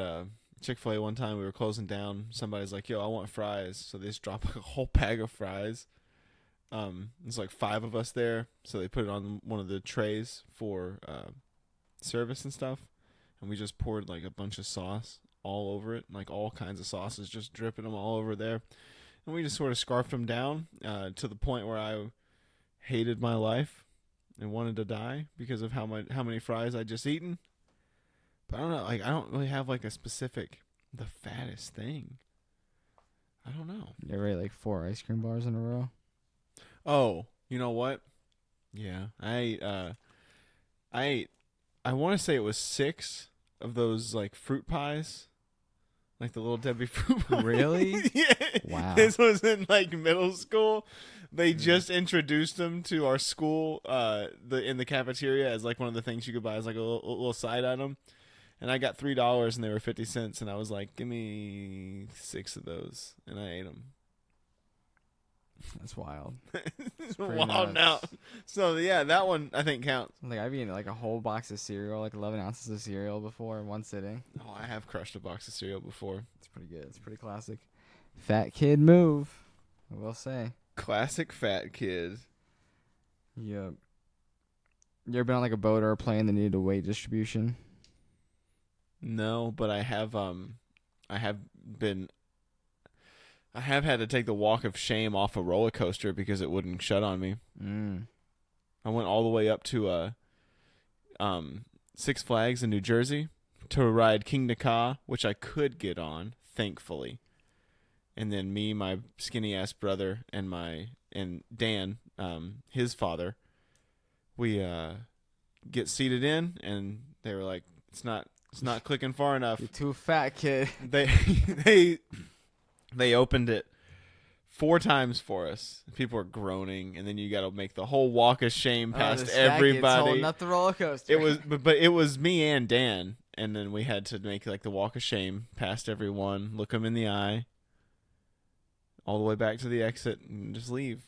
Chick-fil-A one time. We were closing down. Somebody's like, "Yo, I want fries." So they just dropped like a whole bag of fries. There's like 5 of us there, so they put it on one of the trays for service and stuff, and we just poured like a bunch of sauce all over it, like all kinds of sauces, just dripping them all over there, and we just sort of scarfed them down to the point where I hated my life and wanted to die because of how many fries I'd just eaten. But I don't know, like I don't really have like a specific the fattest thing. I don't know. You ever ate like 4 ice cream bars in a row? Oh, you know what? Yeah, I ate. I want to say it was 6 of those like fruit pies, like the Little Debbie fruit pies. Really? Yeah. Wow. This was in like middle school. They just introduced them to our school, in the cafeteria as like one of the things you could buy as like a little side item. And I got $3 and they were 50 cents, and I was like, "Give me 6 of those," and I ate them. That's wild. It's wild now. So yeah, that one I think counts. Like I've eaten like a whole box of cereal, like 11 ounces of cereal before in one sitting. Oh, I have crushed a box of cereal before. It's pretty good. It's pretty classic. Fat kid move, I will say. Classic fat kid. Yep. You ever been on like a boat or a plane that needed a weight distribution? No, but I have been. I have had to take the walk of shame off a roller coaster because it wouldn't shut on me. I went all the way up to Six Flags in New Jersey to ride King Naka, which I could get on, thankfully. And then me, my skinny ass brother, and Dan, his father, we get seated in, and they were like, "It's not clicking far enough. You're too fat, kid." They opened it 4 times for us. People were groaning, and then you got to make the whole walk of shame past everybody. Holding up the roller coaster. It was, but it was me and Dan, and then we had to make like the walk of shame past everyone, look them in the eye, all the way back to the exit, and just leave.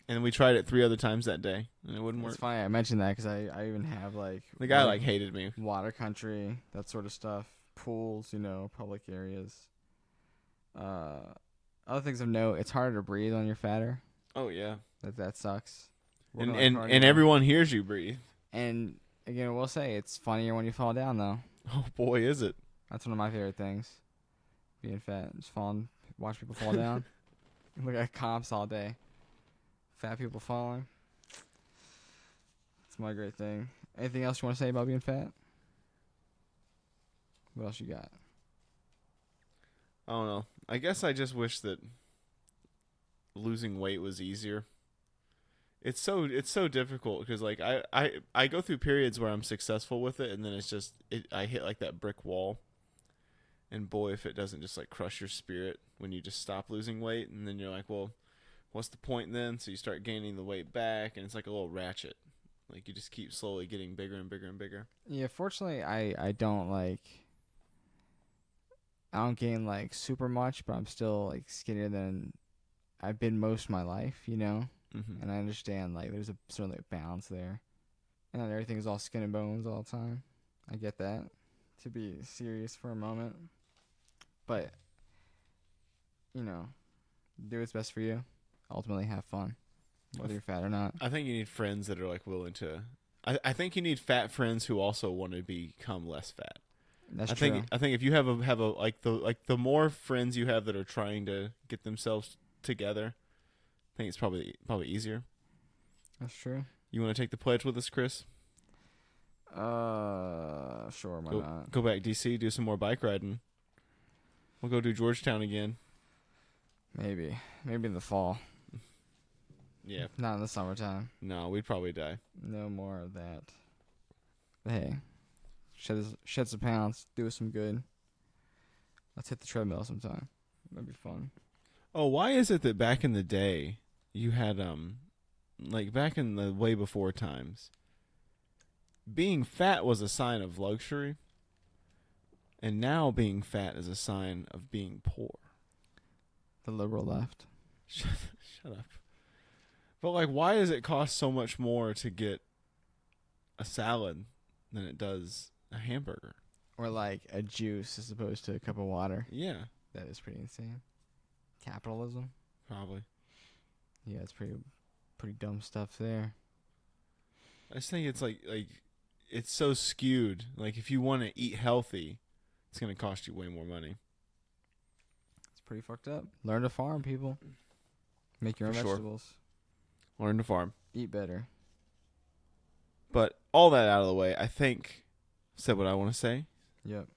And we tried it 3 other times that day, and it wouldn't work. It's funny I mentioned that because I even have like the guy like hated me. Water country, that sort of stuff, pools, public areas. Other things of note, it's harder to breathe when you're fatter. Oh yeah, that sucks. And everyone hears you breathe. And again, I will say it's funnier when you fall down though. Oh boy, is it? That's one of my favorite things. Being fat, just watch people fall down. Look at comps all day. Fat people falling. It's my great thing. Anything else you want to say about being fat? What else you got? I don't know. I guess I just wish that losing weight was easier. It's so difficult because like I go through periods where I'm successful with it, and then it's just I hit like that brick wall. And boy, if it doesn't just like crush your spirit when you just stop losing weight, and then you're like, well, what's the point then? So you start gaining the weight back, and it's like a little ratchet. Like you just keep slowly getting bigger and bigger and bigger. Yeah, fortunately, I don't gain like super much, but I'm still like skinnier than I've been most of my life, Mm-hmm. And I understand like there's certainly a balance there, and not everything is all skin and bones all the time. I get that, to be serious for a moment, but do what's best for you. Ultimately, have fun, whether you're fat or not. I think you need friends that are like willing to. I think you need fat friends who also want to become less fat. That's true. I think if you have the more friends you have that are trying to get themselves together, I think it's probably easier. That's true. You want to take the pledge with us, Chris? Sure, why not? Go back DC, do some more bike riding. We'll go do Georgetown again. Maybe in the fall. Yeah. Not in the summertime. No, we'd probably die. No more of that. But hey, shed some pounds, do us some good. Let's hit the treadmill sometime. That'd be fun. Oh, why is it that back in the day you had like back in the way before times, being fat was a sign of luxury, and now being fat is a sign of being poor? The liberal left. Shut up. But like, why does it cost so much more to get a salad than it does a hamburger? Or like a juice as opposed to a cup of water. Yeah. That is pretty insane. Capitalism? Probably. Yeah, it's pretty dumb stuff there. I just think it's like it's so skewed. Like if you want to eat healthy, it's going to cost you way more money. It's pretty fucked up. Learn to farm, people. Make your own vegetables. Learn to farm. Eat better. But all that out of the way, I think I said what I want to say. Yep.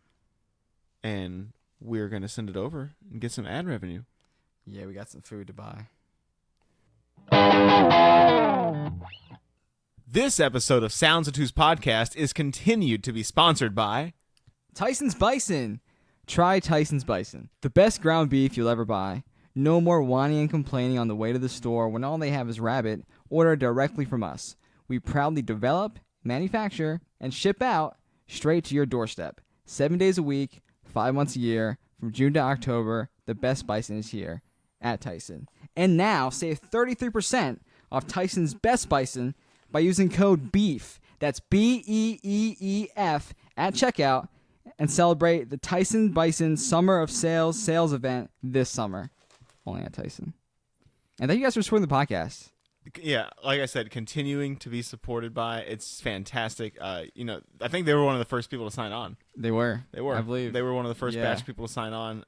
And we're going to send it over and get some ad revenue. Yeah, we got some food to buy. This episode of Sounds Obtuse Podcast is continued to be sponsored by Tyson's Bison. Try Tyson's Bison. The best ground beef you'll ever buy. No more whining and complaining on the way to the store when all they have is rabbit. Order directly from us. We proudly develop, manufacture, and ship out straight to your doorstep. 7 days a week, 5 months a year, from June to October, the best bison is here at Tyson. And now, save 33% off Tyson's Best Bison by using code BEEF. That's BEEEF at checkout, and celebrate the Tyson Bison Summer of Sales event this summer. Only at Tyson. And thank you guys for supporting the podcast. Yeah, like I said, continuing to be supported by. It's fantastic. I think they were one of the first people to sign on. They were. I believe they were one of the first batch of people to sign on.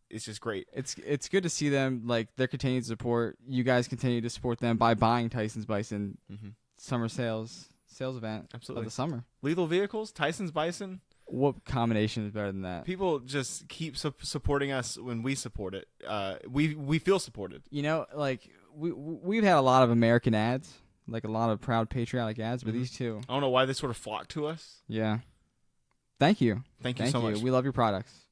it's just great. It's good to see them, like, their continued support. You guys continue to support them by buying Tyson's Bison summer sales event of the summer. Lethal Vehicles, Tyson's Bison. What combination is better than that? People just keep supporting us when we support it. We feel supported. You know, like, we've had a lot of American ads, like a lot of proud patriotic ads, but these two. I don't know why they sort of flock to us. Yeah. Thank you. Thank you so much. We love your products.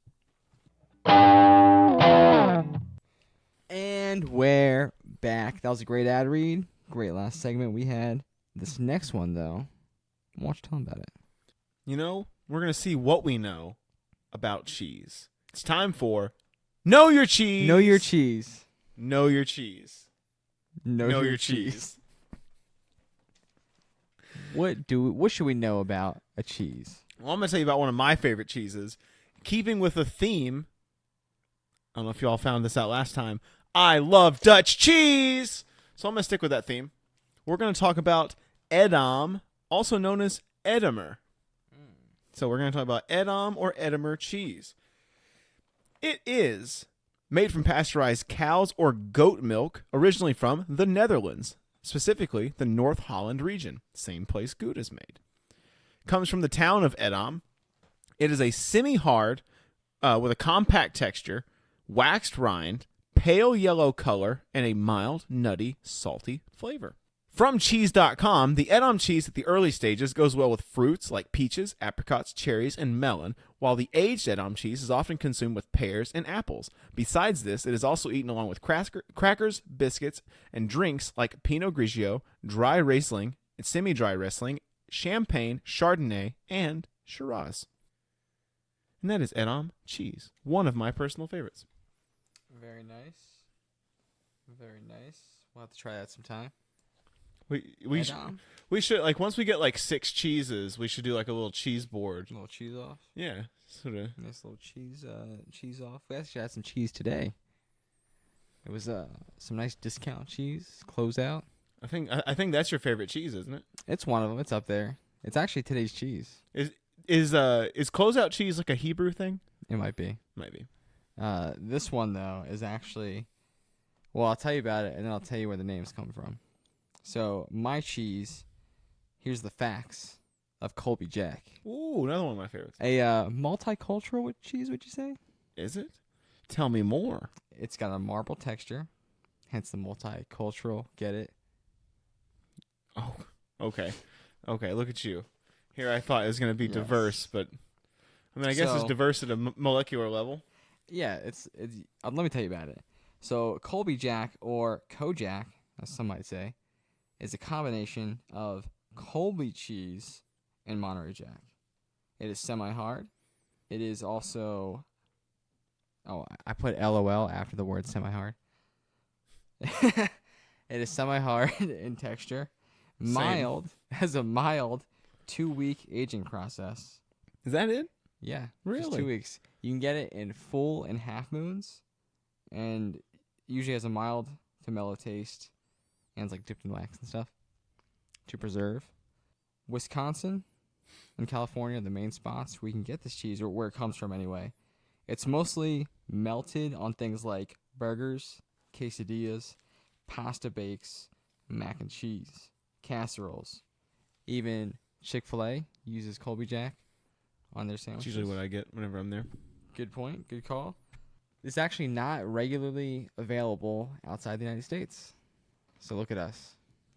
And we're back. That was a great ad read. Great last segment we had. This next one, though, why don't you tell them about it? You know, we're going to see what we know about cheese. It's time for Know Your Cheese. Know Your Cheese. Know Your Cheese. Know your cheese. What should we know about a cheese? Well, I'm going to tell you about one of my favorite cheeses. Keeping with the theme, I don't know if you all found this out last time, I love Dutch cheese. So I'm going to stick with that theme. We're going to talk about Edam, also known as Edamer. So we're going to talk about Edam or Edamer cheese. It is made from pasteurized cow's or goat milk, originally from the Netherlands, specifically the North Holland region, same place Gouda is made. Comes from the town of Edam. It is a semi-hard, with a compact texture, waxed rind, pale yellow color, and a mild, nutty, salty flavor. From cheese.com, the Edam cheese at the early stages goes well with fruits like peaches, apricots, cherries, and melon, while the aged Edam cheese is often consumed with pears and apples. Besides this, it is also eaten along with crackers, biscuits, and drinks like Pinot Grigio, dry Riesling, semi-dry Riesling, Champagne, Chardonnay, and Shiraz. And that is Edam cheese, one of my personal favorites. Very nice. Very nice. We'll have to try that sometime. We should like once we get like 6 cheeses, we should do like a little cheese board. A little cheese off. Yeah, sort of nice little cheese off. We actually had some cheese today. It was some nice discount cheese. Close out. I think that's your favorite cheese, isn't it? It's one of them. It's up there. It's actually today's cheese. Is closeout cheese like a Hebrew thing? It might be. Might be. This one though is actually. Well, I'll tell you about it, and then I'll tell you where the names come from. So, my cheese, here's the facts of Colby Jack. Ooh, another one of my favorites. A multicultural cheese, would you say? Is it? Tell me more. It's got a marble texture, hence the multicultural. Get it? Oh, okay. Okay, look at you. Here I thought it was going to be diverse, but I mean, I guess it's diverse at a molecular level. Yeah, it's let me tell you about it. So, Colby Jack, or Kojak, as some might say, is a combination of Colby cheese and Monterey Jack. It is semi-hard. It is also... Oh, I put LOL after the word semi-hard. It is semi-hard in texture. Mild. Has a mild 2-week aging process. Is that it? Yeah. Really? Just 2 weeks. You can get it in full and half moons. And usually has a mild to mellow taste. And it's like dipped in wax and stuff to preserve. Wisconsin and California are the main spots where you can get this cheese, or where it comes from anyway. It's mostly melted on things like burgers, quesadillas, pasta bakes, mac and cheese, casseroles. Even Chick-fil-A uses Colby Jack on their sandwiches. That's usually what I get whenever I'm there. Good point. Good call. It's actually not regularly available outside the United States. So look at us.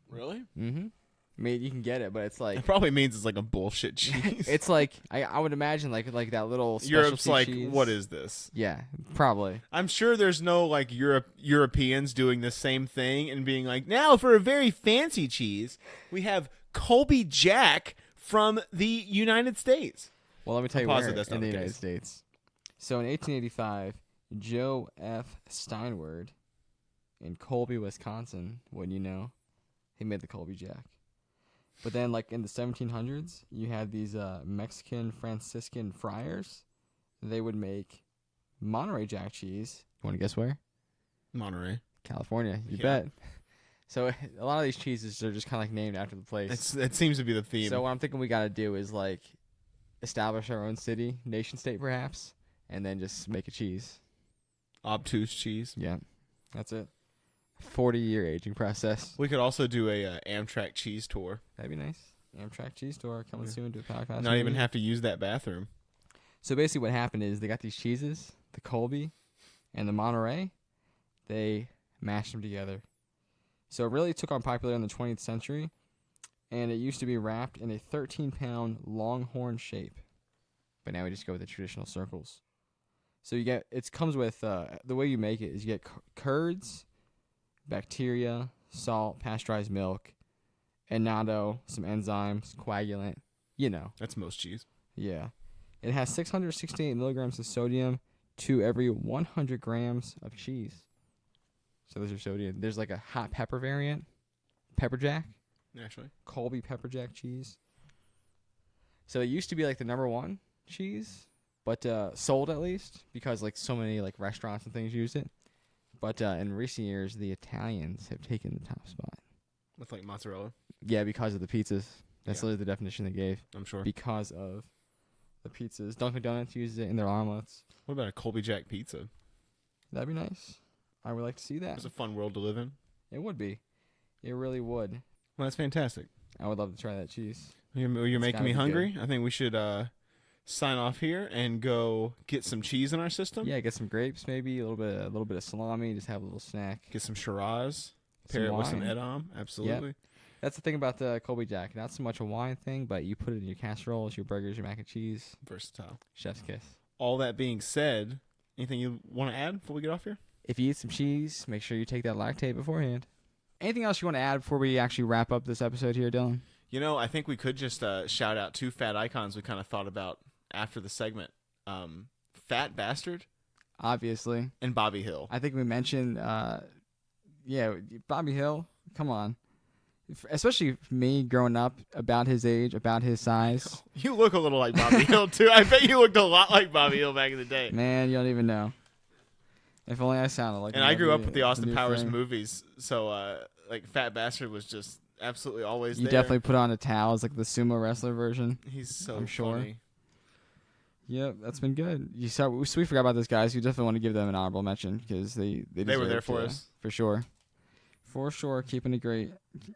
Really? Mm-hmm. I mean, you can get it, but it's like... It probably means it's like a bullshit cheese. It's like, I would imagine like that little specialty Europe's like, cheese. What is this? Yeah, probably. I'm sure there's no like Europeans doing the same thing and being like, now for a very fancy cheese, we have Colby Jack from the United States. Well, let me tell you where in the United States. So in 1885, Joe F. Steinward in Colby, Wisconsin, wouldn't you know, he made the Colby Jack. But then, like, in the 1700s, you had these Mexican Franciscan friars. They would make Monterey Jack cheese. You want to guess where? Monterey. California. You bet. So a lot of these cheeses are just kind of like named after the place. That seems to be the theme. So what I'm thinking we got to do is, like, establish our own city, nation state perhaps, and then just make a cheese. Obtuse cheese. Yeah, that's it. 40-year aging process. We could also do a Amtrak cheese tour. That'd be nice. Amtrak cheese tour coming soon to a podcast. Not even have to use that bathroom. So basically what happened is they got these cheeses, the Colby and the Monterey. They mashed them together. So it really took on popularity in the 20th century, and it used to be wrapped in a 13-pound longhorn shape. But now we just go with the traditional circles. So you get, it comes with, the way you make it is you get curds, bacteria, salt, pasteurized milk, annatto, some enzymes, coagulant, you know. That's most cheese. Yeah. It has 668 milligrams of sodium to every 100 grams of cheese. So there's your sodium. There's like a hot pepper variant, pepper jack. Naturally. Colby pepper jack cheese. So it used to be like the number one cheese, but sold at least because like so many like restaurants and things used it. But in recent years, the Italians have taken the top spot. With like mozzarella? Yeah, because of the pizzas. That's literally the definition they gave. I'm sure. Because of the pizzas. Dunkin' Donuts uses it in their omelets. What about a Colby Jack pizza? That'd be nice. I would like to see that. It's a fun world to live in. It would be. It really would. Well, that's fantastic. I would love to try that cheese. You're making me hungry. I think we should sign off here and go get some cheese in our system. Yeah, get some grapes maybe, a little bit of salami, just have a little snack. Get some Shiraz. Pair it with some Edam. Absolutely. Yep. That's the thing about the Colby Jack. Not so much a wine thing, but you put it in your casseroles, your burgers, your mac and cheese. Versatile. Chef's kiss. All that being said, anything you want to add before we get off here? If you eat some cheese, make sure you take that lactate beforehand. Anything else you want to add before we actually wrap up this episode here, Dylan? You know, I think we could just shout out two fat icons we kind of thought about after the segment. Fat Bastard. Obviously. And Bobby Hill. I think we mentioned, Bobby Hill. Come on. Especially me growing up, about his age, about his size. You look a little like Bobby Hill, too. I bet you looked a lot like Bobby Hill back in the day. Man, you don't even know. If only I sounded like And I grew up with the Austin Powers movies, so like Fat Bastard was just absolutely always there. You definitely put on a towel as like the sumo wrestler version. He's so I'm sure. funny. Yep, that's been good. We forgot about those guys. You definitely want to give them an honorable mention because they were there for us. For sure. For sure, keeping it great.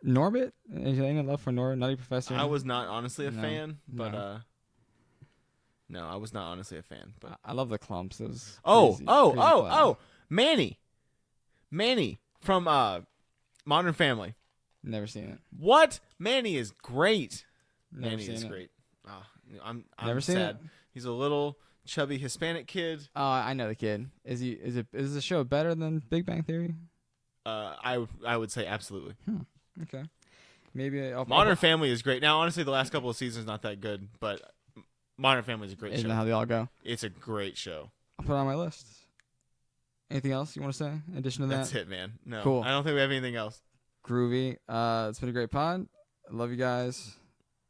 Norbit? Is there any love for Nutty Professor? I was not honestly a fan, but no, I was not honestly a fan. But I love the clumps. It was Manny from Modern Family. Never seen it. What? Manny is great. Never Manny seen is it. great. Oh, I'm Never seen sad. it. He's a little chubby Hispanic kid. Oh, I know the kid. Is the show better than Big Bang Theory? I would say absolutely. Okay. Maybe Modern Family is great. Now, honestly, the last couple of seasons not that good, but Modern Family is a great show. Isn't that how they all go? It's a great show. I'll put it on my list. Anything else you want to say in addition to that? That's it, man. No, cool. I don't think we have anything else. Groovy. It's been a great pod. I love you guys.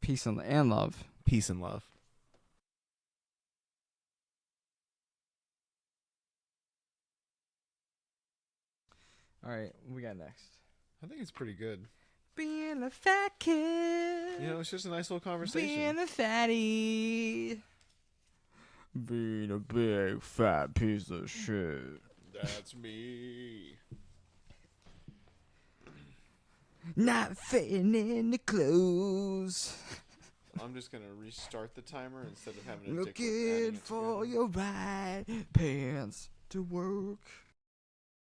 Peace and love. Peace and love. All right, what we got next? I think it's pretty good. Being a fat kid. You know, it's just a nice little conversation. Being a fatty. Being a big fat piece of shit. That's me. Not fitting in the clothes. I'm just going to restart the timer instead of having to Looking for your right pants to work.